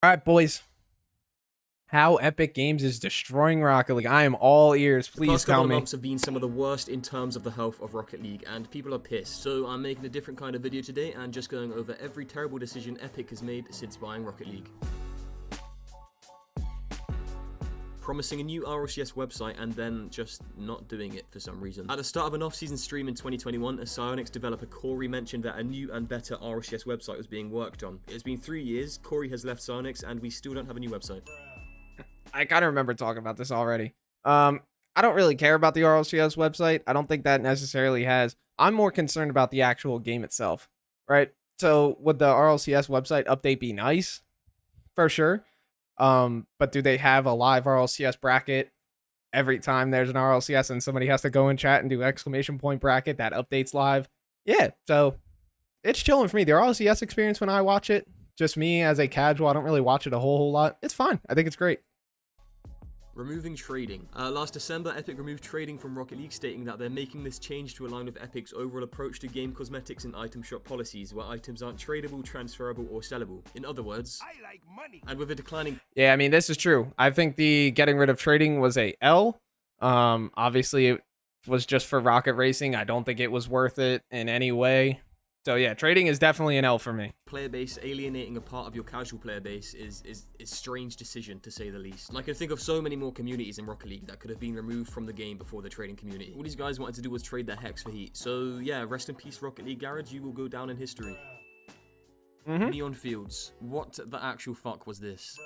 All right, boys. How Epic Games is destroying Rocket League. I am all ears. The Please past couple tell of me. months have been some of the worst in terms of the health of Rocket League, and people are pissed. So I'm making a different kind of video today and just going over every terrible decision Epic has made since buying Rocket League. Promising a new RLCS website and then just not doing it for some reason. At the start of an off-season stream in 2021, a Psyonix developer Corey mentioned that a new and better RLCS website was being worked on. It's been 3 years, Corey has left Psyonix, and we still don't have a new website. I kind of remember talking about this already. I don't really care about the RLCS website. I don't think that necessarily has. I'm more concerned about the actual game itself, right? So would the RLCS website update be nice? For sure. But do they have a live RLCS bracket every time there's an RLCS and somebody has to go in chat and do exclamation point bracket that updates live? Yeah. So it's chilling for me. The RLCS experience when I watch it, just me as a casual, I don't really watch it a whole lot. It's fine. I think it's great. Removing trading. Last December, Epic removed trading from Rocket League, stating that they're making this change to align with Epic's overall approach to game cosmetics and item shop policies, where items aren't tradable, transferable, or sellable. In other words, I like money. And with a declining... Yeah, I mean, this is true. I think the getting rid of trading was a L. Obviously, it was just for Rocket Racing. I don't think it was worth it in any way. So yeah, trading is definitely an L for me. Player base alienating a part of your casual player base is strange decision, to say the least. And I can think of so many more communities in Rocket League that could have been removed from the game before the trading community. All these guys wanted to do was trade their Hex for Heat. So yeah, rest in peace Rocket League Garage, you will go down in history. Neon Fields. What the actual fuck was this?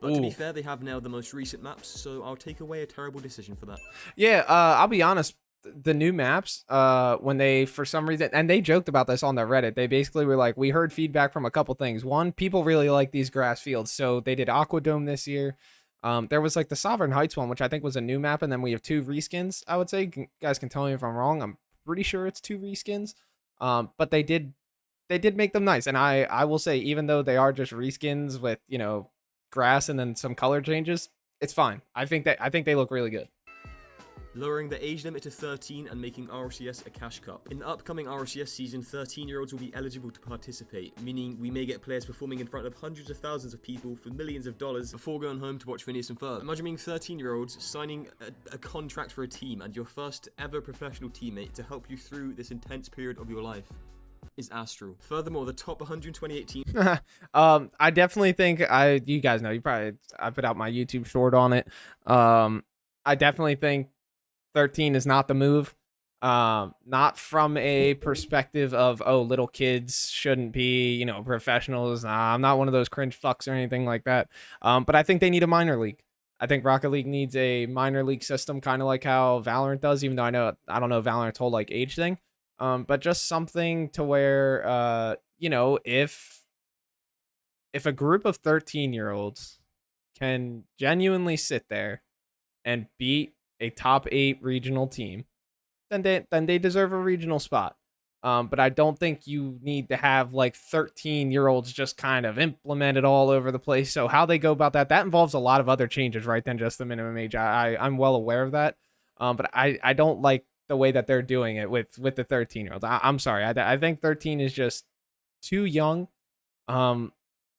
But to be fair, they have now the most recent maps, so I'll take away a terrible decision for that. Yeah, I'll be honest. The new maps, when they, for some reason, and they joked about this on their Reddit, they basically were like, we heard feedback from a couple things. One, people really like these grass fields, so they did Aquadome this year. There was like the Sovereign Heights one, which I think was a new map, and then we have 2 reskins, I would say. You guys can tell me if I'm wrong. I'm pretty sure it's 2 reskins. But they did make them nice, and I will say, even though they are just reskins with, grass and then some color changes, it's fine. I think they look really good. Lowering the age limit to 13 and making RLCS a cash cup. In the upcoming RLCS season, 13-year-olds will be eligible to participate, meaning we may get players performing in front of hundreds of thousands of people for millions of dollars before going home to watch Phineas and Ferb. Imagine being 13-year-olds signing a contract for a team and your first ever professional teammate to help you through this intense period of your life is Astral. Furthermore, the top 128 teams. I definitely think you guys know, I put out my YouTube short on it. I definitely think 13 is not the move. Not from a perspective of, oh, little kids shouldn't be, professionals. I'm not one of those cringe fucks or anything like that. But I think they need a minor league. I think Rocket League needs a minor league system, kind of like how Valorant does, even though I don't know Valorant's whole like age thing. But just something to where, if a group of 13-year-olds can genuinely sit there and beat a top 8 regional team, then they deserve a regional spot. But I don't think you need to have like 13-year-olds just kind of implemented all over the place. So how they go about that involves a lot of other changes, right, than just the minimum age. I'm well aware of that. But I don't like the way that they're doing it with the 13-year-olds. I'm sorry. I think 13 is just too young. And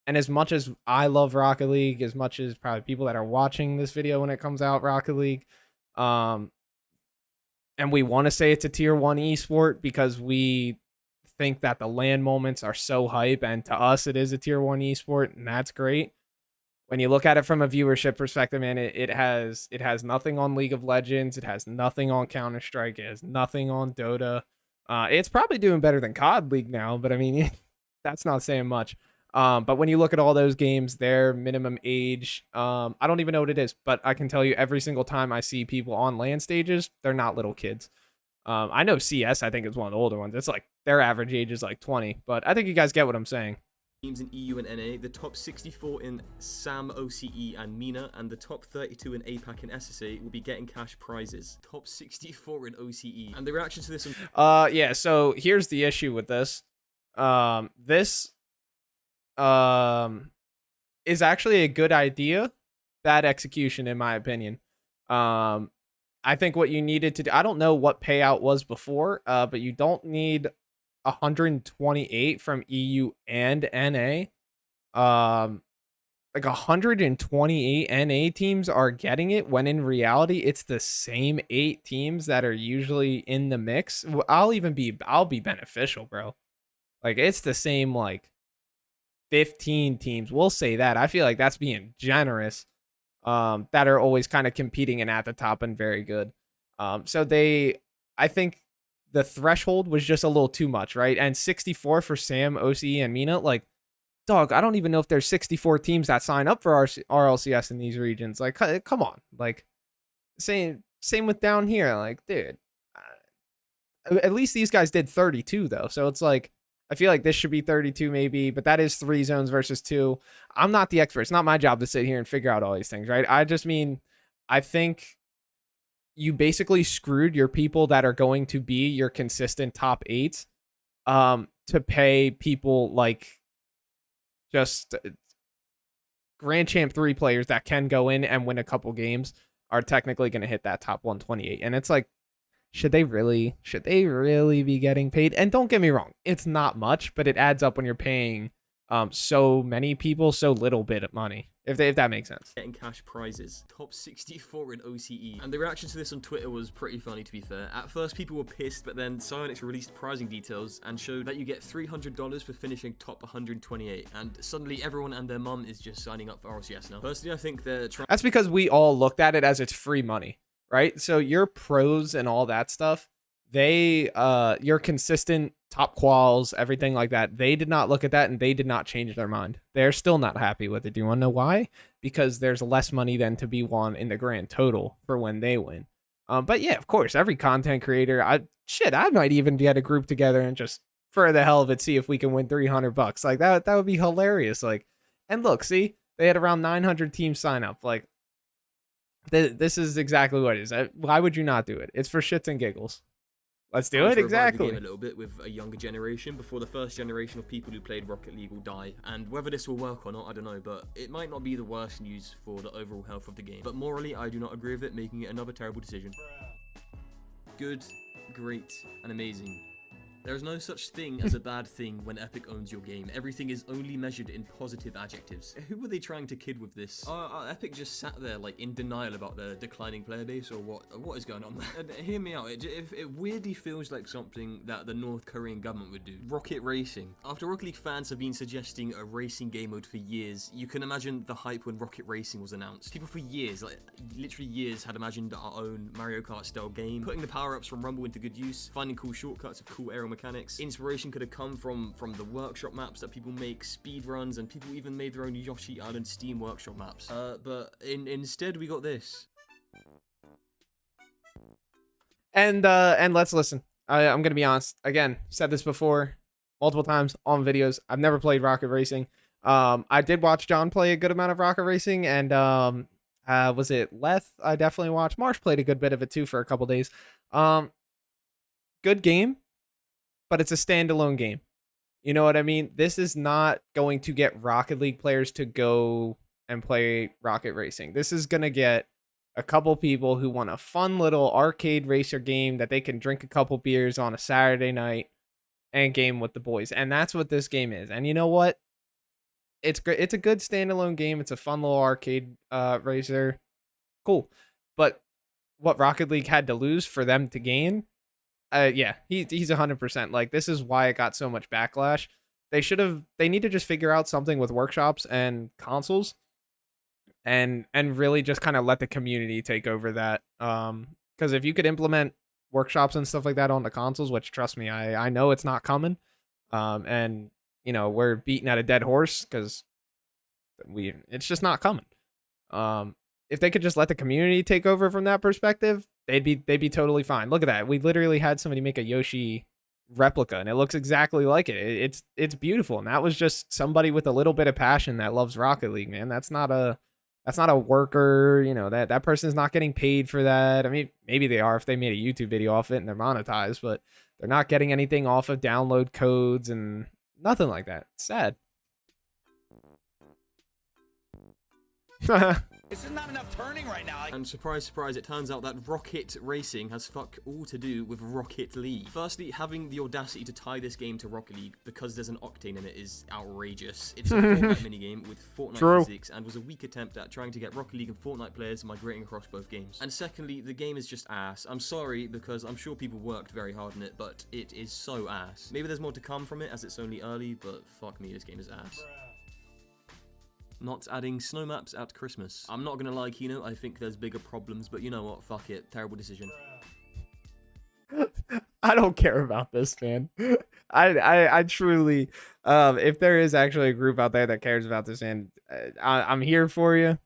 as much as I love Rocket League, as much as probably people that are watching this video when it comes out, Rocket League, and we want to say it's a tier 1 esport because we think that the land moments are so hype, and to us it is a tier 1 esport, and that's great. When you look at it from a viewership perspective, man, it has nothing on League of Legends, it has nothing on Counter-Strike, it has nothing on Dota. It's probably doing better than COD League now, but I mean, that's not saying much. But when you look at all those games, their minimum age, I don't even know what it is, but I can tell you every single time I see people on LAN stages, they're not little kids. I know CS, I think, is one of the older ones. It's like their average age is like 20, but I think you guys get what I'm saying. Teams in EU and NA, the top 64 in SAM, OCE, and MENA, and the top 32 in APAC and SSA will be getting cash prizes. Top 64 in OCE. And the reaction to this... Yeah, so here's the issue with this. This is actually a good idea, bad execution in my opinion. I think what you needed to do, I don't know what payout was before, but you don't need 128 from EU and NA. like 128 NA teams are getting it when in reality it's the same 8 teams that are usually in the mix. I'll be beneficial, bro. Like it's the same like 15 teams. We'll say that. I feel like that's being generous. That are always kind of competing and at the top and very good. So I think the threshold was just a little too much, right? And 64 for Sam, OCE, and Mina, like, dog, I don't even know if there's 64 teams that sign up for RLCS in these regions. Like, come on, like, same with down here, like, dude. At least these guys did 32 though, so it's like I feel like this should be 32 maybe, but that is 3 zones versus 2. I'm not the expert. It's not my job to sit here and figure out all these things, right? I just mean I think you basically screwed your people that are going to be your consistent top 8 to pay people like just Grand Champ 3 players that can go in and win a couple games are technically going to hit that top 128. And it's like should they really be getting paid? And don't get me wrong, it's not much, but it adds up when you're paying so many people so little bit of money. If that makes sense. Getting cash prizes. Top 64 in OCE. And the reaction to this on Twitter was pretty funny, to be fair. At first, people were pissed, but then Psyonix released pricing details and showed that you get $300 for finishing top 128. And suddenly, everyone and their mum is just signing up for RLCS now. Personally, I think they're trying. That's because we all looked at it as it's free money, right? So your pros and all that stuff, your consistent top quals, everything like that, they did not look at that and they did not change their mind. They're still not happy with it. Do you want to know why? Because there's less money than to be won in the grand total for when they win. But yeah, of course, every content creator, I might even get a group together and just for the hell of it see if we can win $300. Like that would be hilarious. Like, and look, see, they had around 900 teams sign up. Like, this is exactly what it is. Why would you not do it? It's for shits and giggles. Let's do it. Exactly. The game a little bit with a younger generation before the first generation of people who played Rocket League will die. And whether this will work or not, I don't know, but it might not be the worst news for the overall health of the game. But morally, I do not agree with it, making it another terrible decision. Good, great, and amazing. There is no such thing as a bad thing when Epic owns your game. Everything is only measured in positive adjectives. Who were they trying to kid with this? Epic just sat there like in denial about their declining player base or what is going on there? Hear me out, it weirdly feels like something that the North Korean government would do. Rocket racing. After Rocket League fans have been suggesting a racing game mode for years, you can imagine the hype when Rocket Racing was announced. People for years, like literally years, had imagined our own Mario Kart style game, putting the power-ups from Rumble into good use, finding cool shortcuts of cool aerial mechanics. Inspiration could have come from the workshop maps that people make, speed runs, and people even made their own Yoshi Island Steam workshop maps. But instead we got this. And let's listen. I'm gonna be honest. Again, said this before multiple times on videos. I've never played Rocket Racing. I did watch John play a good amount of Rocket Racing, and was it Leth? I definitely watched. Marsh played a good bit of it too for a couple days. Good game. But it's a standalone game. You know what I mean? This is not going to get Rocket League players to go and play Rocket Racing. This is going to get a couple people who want a fun little arcade racer game that they can drink a couple beers on a Saturday night and game with the boys. And that's what this game is. And you know what? It's great. It's a good standalone game. It's a fun little arcade racer. Cool. But what Rocket League had to lose for them to gain, yeah, he's 100%. Like, this is why it got so much backlash. They need to just figure out something with workshops and consoles and really just kind of let the community take over that. Because if you could implement workshops and stuff like that on the consoles, which trust me, I know it's not coming. And you know, we're beating at a dead horse because it's just not coming. If they could just let the community take over from that perspective, they'd be totally fine. Look at that. We literally had somebody make a Yoshi replica and it looks exactly like it. It's beautiful. And that was just somebody with a little bit of passion that loves Rocket League, man. That's not a worker, you know, that person's not getting paid for that. I mean, maybe they are if they made a YouTube video off it and they're monetized, but they're not getting anything off of download codes and nothing like that. It's sad. It's just not enough turning right now. And surprise, surprise, it turns out that Rocket Racing has fuck all to do with Rocket League. Firstly, having the audacity to tie this game to Rocket League because there's an octane in it is outrageous. It's a Fortnite minigame with Fortnite physics and was a weak attempt at trying to get Rocket League and Fortnite players migrating across both games. And secondly, the game is just ass. I'm sorry because I'm sure people worked very hard on it, but it is so ass. Maybe there's more to come from it as it's only early, but fuck me, this game is ass. Not adding snow maps at Christmas. I'm not gonna lie, Kino, I think there's bigger problems, but you know what, fuck it, terrible decision. I don't care about this, man. I truly, if there is actually a group out there that cares about this, and I'm here for you.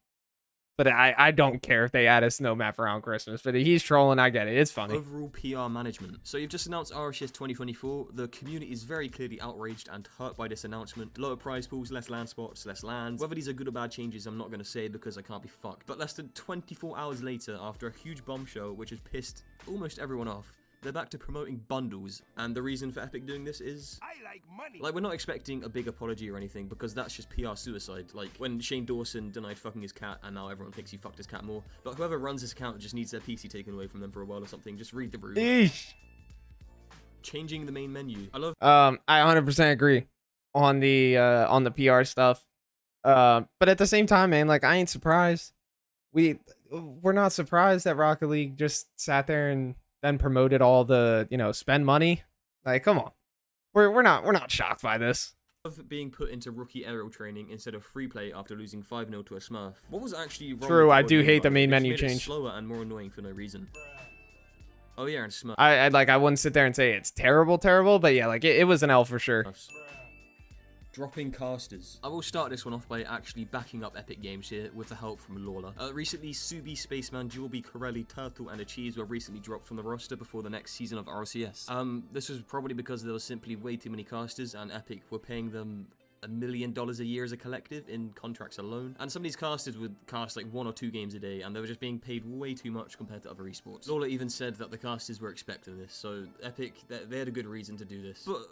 But I don't care if they add a snow map around Christmas. But he's trolling, I get it. It's funny. Overall PR management. So you've just announced RLCS 2024. The community is very clearly outraged and hurt by this announcement. Lower prize pools, less land spots, less lands. Whether these are good or bad changes, I'm not going to say because I can't be fucked. But less than 24 hours later, after a huge bombshell which has pissed almost everyone off, they're back to promoting bundles, and the reason for Epic doing this is... I like money. Like, we're not expecting a big apology or anything, because that's just PR suicide. Like, when Shane Dawson denied fucking his cat, and now everyone thinks he fucked his cat more. But whoever runs this account just needs their PC taken away from them for a while or something. Just read the room. Eesh. Changing the main menu. I love... I 100% agree on the PR stuff. But at the same time, man, like, I ain't surprised. We're not surprised that Rocket League just sat there and then promoted all the, spend money. Like, come on. We're not shocked by this. Of being put into rookie aerial training instead of free play after losing 5-0 to a Smurf. What was actually wrong? True, with I the do game hate the mode? main It menu made it change. slower and more annoying for no reason. Oh yeah, and Smurf. I wouldn't sit there and say it's terrible, but yeah, like it was an L for sure. Dropping casters. I will start this one off by actually backing up Epic Games here with the help from Lawler. Recently, Subi, Spaceman, Jewelby, Corelli, Turtle, and Achieves were recently dropped from the roster before the next season of RLCS. This was probably because there was simply way too many casters, and Epic were paying them $1 million a year as a collective in contracts alone. And some of these casters would cast like 1 or 2 games a day, and they were just being paid way too much compared to other esports. Lawler even said that the casters were expecting this, so Epic, they had a good reason to do this. But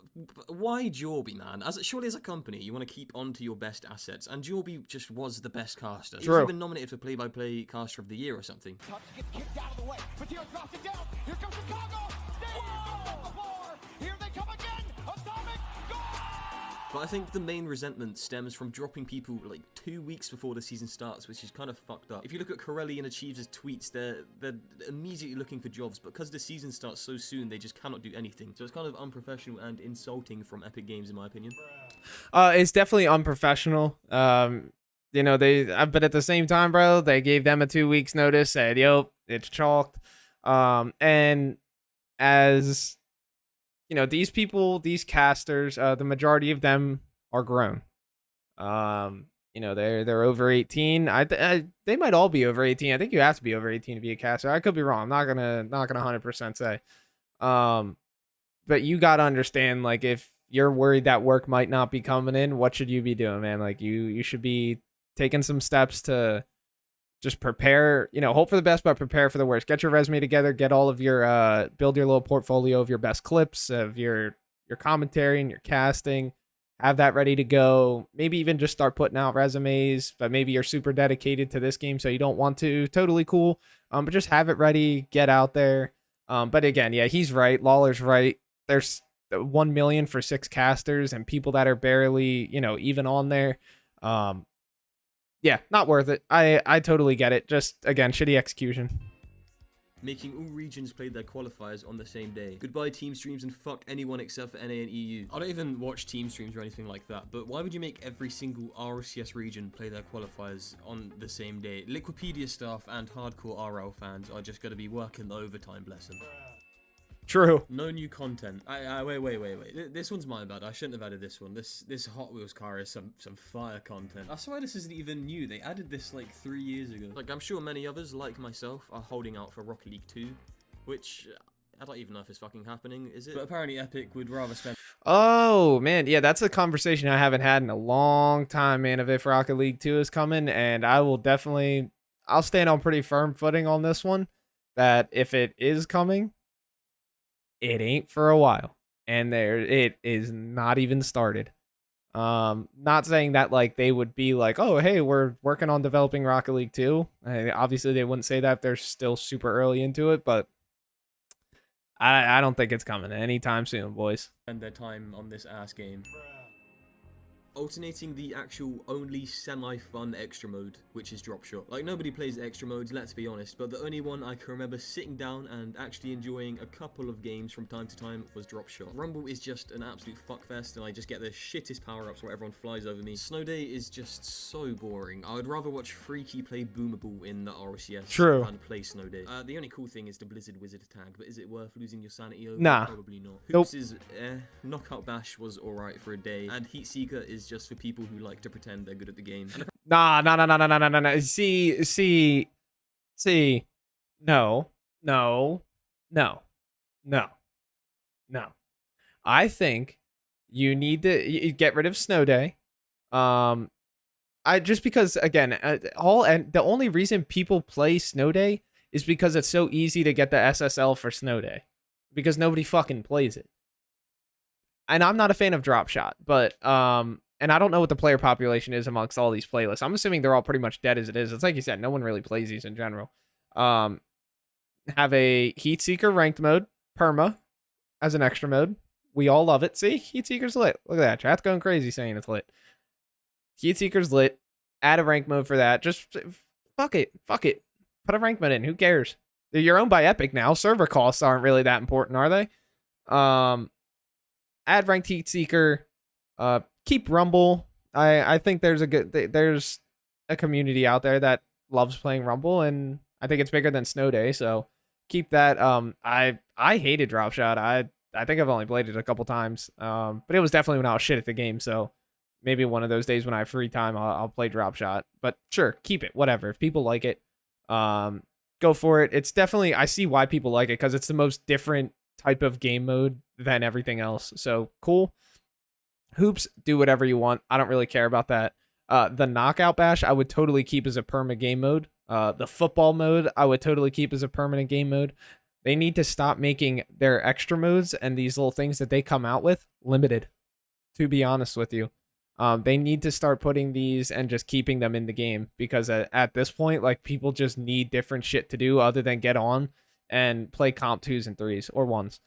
why Jorby, man? Surely as a company, you want to keep on to your best assets, and Jorby just was the best caster. He was even nominated for Play-by-Play Caster of the Year or something. Gets kicked out of the way. Matteo drops it down. Here comes Chicago. Stadium on the floor. Here they come again. Atomic goal. But I think the main resentment stems from dropping people like 2 weeks before the season starts, which is kind of fucked up. If you look at Corelli and Achieves' tweets, they're immediately looking for jobs, but because the season starts so soon, they just cannot do anything. So it's kind of unprofessional and insulting from Epic Games, in my opinion. It's definitely unprofessional. But at the same time, bro, they gave them a 2 weeks notice, said, yo, it's chalked. And as these people, these casters, the majority of them are grown. They're over 18. They might all be over 18. I think you have to be over 18 to be a caster. I could be wrong. I'm not gonna 100% say. But you gotta understand, like, if you're worried that work might not be coming in, what should you be doing, man? Like, you should be taking some steps to just prepare, hope for the best, but prepare for the worst. Get your resume together, get all of your, build your little portfolio of your best clips, of your commentary and your casting, have that ready to go. Maybe even just start putting out resumes, but maybe you're super dedicated to this game, so you don't want to. Totally cool. But just have it ready, get out there. But again, yeah, he's right. Lawler's right. There's 1 million for 6 casters and people that are barely, even on there. Yeah, not worth it. I totally get it. Just, again, shitty execution. Making all regions play their qualifiers on the same day. Goodbye team streams and fuck anyone except for NA and EU. I don't even watch team streams or anything like that, but why would you make every single RLCS region play their qualifiers on the same day? Liquipedia staff and hardcore RL fans are just going to be working overtime, bless them. True. No new content. Wait. This one's my bad. I shouldn't have added this one. This Hot Wheels car is some fire content. I swear this isn't even new. They added this like 3 years ago. Like, I'm sure many others, like myself, are holding out for Rocket League 2, which I don't even know if it's fucking happening, is it? But apparently Epic would rather spend... Oh, man. Yeah, that's a conversation I haven't had in a long time, man, of if Rocket League 2 is coming, and I'll stand on pretty firm footing on this one, that if it is coming, it ain't for a while, and it is not even started. Not saying that like they would be like, oh hey, we're working on developing Rocket League 2. Obviously they wouldn't say that if they're still super early into it, but I don't think it's coming anytime soon, boys. And their time on this ass game. Alternating the actual only semi-fun extra mode, which is Drop Shot. Like, nobody plays extra modes, let's be honest, but the only one I can remember sitting down and actually enjoying a couple of games from time to time was Drop Shot. Rumble is just an absolute fuckfest, and I just get the shittest power-ups where everyone flies over me. Snow Day is just so boring. I would rather watch Freaky play Boomable in the RLCS True. than play Snow Day. The only cool thing is the Blizzard Wizard tag, but is it worth losing your sanity over? Nah. Probably not. Nope. Hoops is Knockout Bash was alright for a day, and Heat Seeker is just for people who like to pretend they're good at the game. Nah. See. No. I think you need to get rid of Snow Day. Just because again, the only reason people play Snow Day is because it's so easy to get the SSL for Snow Day, because nobody fucking plays it. And I'm not a fan of Drop Shot, but and I don't know what the player population is amongst all these playlists. I'm assuming they're all pretty much dead as it is. It's like you said, no one really plays these in general. Have a Heat Seeker ranked mode, perma, as an extra mode. We all love it. See, Heat Seeker's lit. Look at that. Chat's going crazy saying it's lit. Heat Seeker's lit. Add a rank mode for that. Just fuck it. Put a rank mode in. Who cares? You're owned by Epic now. Server costs aren't really that important, are they? Add ranked Heat Seeker. Keep Rumble. I think there's a community out there that loves playing Rumble, and I think it's bigger than Snow Day, so keep that. I hated Drop Shot. I think I've only played it a couple times. But it was definitely when I was shit at the game, so maybe one of those days when I have free time, I'll play Drop Shot. But sure, keep it. Whatever. If people like it, go for it. It's definitely, I see why people like it, because it's the most different type of game mode than everything else. So cool. Hoops, do whatever you want. I don't really care about that. The Knockout Bash, I would totally keep as a permanent game mode. The football mode, I would totally keep as a permanent game mode. They need to stop making their extra modes and these little things that they come out with limited, to be honest with you. They need to start putting these and just keeping them in the game, because at this point, like, people just need different shit to do other than get on and play comp 2s and 3s or 1s.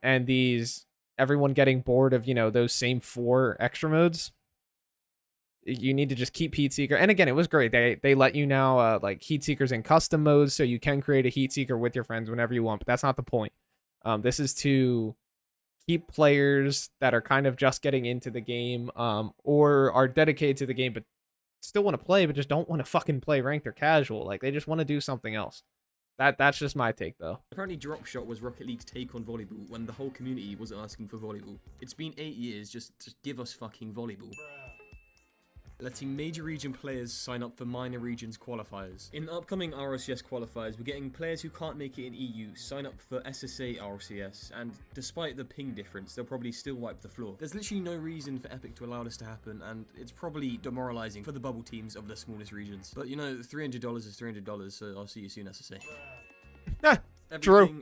And these, everyone getting bored of, those same 4 extra modes. You need to just keep Heat Seeker. And again, it was great. They let you now like Heat Seekers in custom modes, so you can create a Heat Seeker with your friends whenever you want, but that's not the point. This is to keep players that are kind of just getting into the game, or are dedicated to the game but still want to play, but just don't want to fucking play ranked or casual. Like, they just want to do something else. That's just my take, though. Apparently Drop Shot was Rocket League's take on volleyball when the whole community was asking for volleyball. It's been 8 years, just give us fucking volleyball. Letting major region players sign up for minor regions qualifiers. In the upcoming RLCS qualifiers, we're getting players who can't make it in EU sign up for SSA RLCS, and despite the ping difference, they'll probably still wipe the floor. There's literally no reason for Epic to allow this to happen, and it's probably demoralizing for the bubble teams of the smallest regions. But $300 is $300, so I'll see you soon, SSA.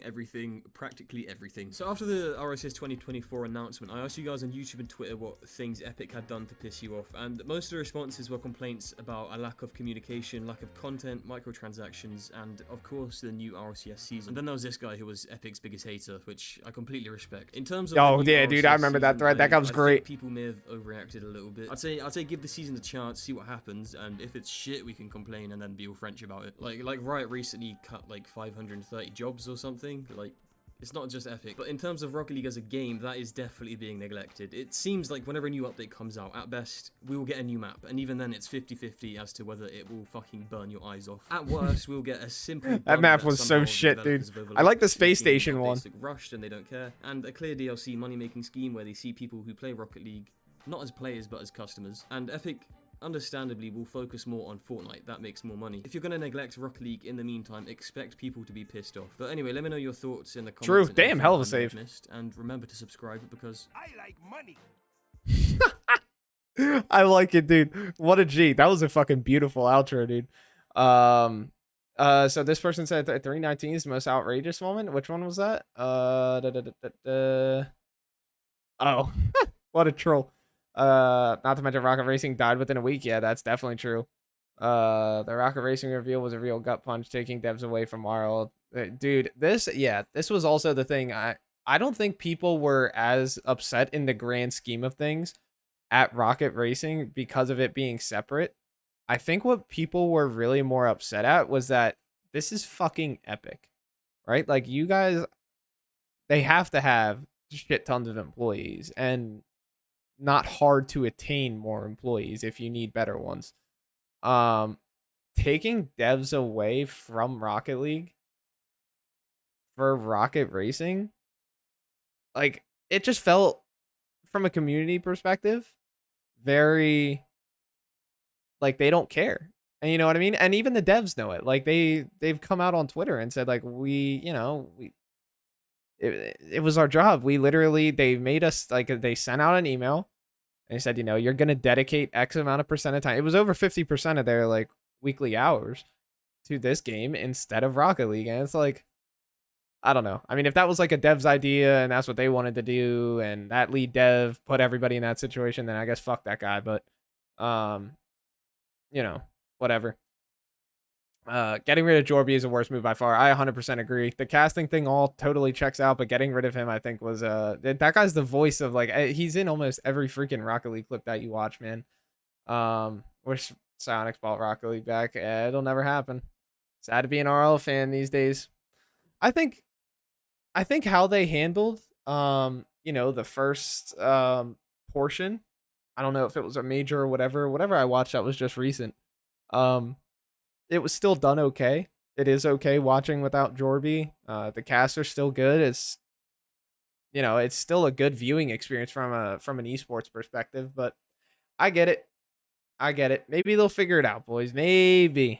Everything, practically everything. So after the RLCS 2024 announcement, I asked you guys on YouTube and Twitter what things Epic had done to piss you off, and most of the responses were complaints about a lack of communication, lack of content, microtransactions, and of course the new RLCS season. And then there was this guy who was Epic's biggest hater, which I completely respect. In terms of dude, I remember that thread. That guy was great. People may have overreacted a little bit. I'd say give the season a chance, see what happens, and if it's shit, we can complain and then be all French about it. Like Riot recently cut like 530 jobs or something. Like, it's not just Epic, but in terms of Rocket League as a game, that is definitely being neglected. It seems like whenever a new update comes out, at best, we will get a new map, and even then it's 50-50 as to whether it will fucking burn your eyes off. At worst, we'll get a simple that map was so shit, dude. I like the space station one. Rushed and they don't care, and a clear DLC money-making scheme where they see people who play Rocket League not as players but as customers, and Epic understandably will focus more on Fortnite. That makes more money. If you're going to neglect Rocket League in the meantime, expect people to be pissed off. But anyway, let me know your thoughts in the comments. True. Damn, hell of a save. And remember to subscribe, because I like money. I like it, dude. What a G. That was a fucking beautiful outro, dude. So this person said 319 is the most outrageous moment. Which one was that? Oh, what a troll. Not to mention Rocket Racing died within a week. Yeah, that's definitely true. The Rocket Racing reveal was a real gut punch, taking devs away from RL. Dude, this was also the thing. I don't think people were as upset in the grand scheme of things at Rocket Racing because of it being separate. I think what people were really more upset at was that this is fucking epic, right? Like, you guys, they have to have shit tons of employees and not hard to attain more employees if you need better ones. Um, Taking devs away from Rocket League for Rocket Racing, like, it just felt, from a community perspective, very like they don't care. And you know what I mean? And even the devs know it. Like, they've come out on Twitter and said, like, it was our job. We literally, they made us, like, they sent out an email and they said, you're gonna dedicate X amount of percent of time. It was over 50% of their, like, weekly hours to this game instead of Rocket League. And it's like, I don't know. I mean, if that was like a dev's idea and that's what they wanted to do, and that lead dev put everybody in that situation, then I guess fuck that guy. But, um, whatever. Getting rid of Jorby is the worst move by far. I 100% agree. The casting thing all totally checks out, but getting rid of him, I think, was that guy's the voice of, like, he's in almost every freaking Rocket League clip that you watch, man. Wish Sonic's brought Rocket League back. It'll never happen. Sad to be an RL fan these days. I think how they handled the first portion. I don't know if it was a major or whatever I watched that was just recent. It was still done okay. It is okay watching without Jorby. The casts are still good. It's still a good viewing experience from an esports perspective, but I get it. Maybe they'll figure it out, boys. Maybe.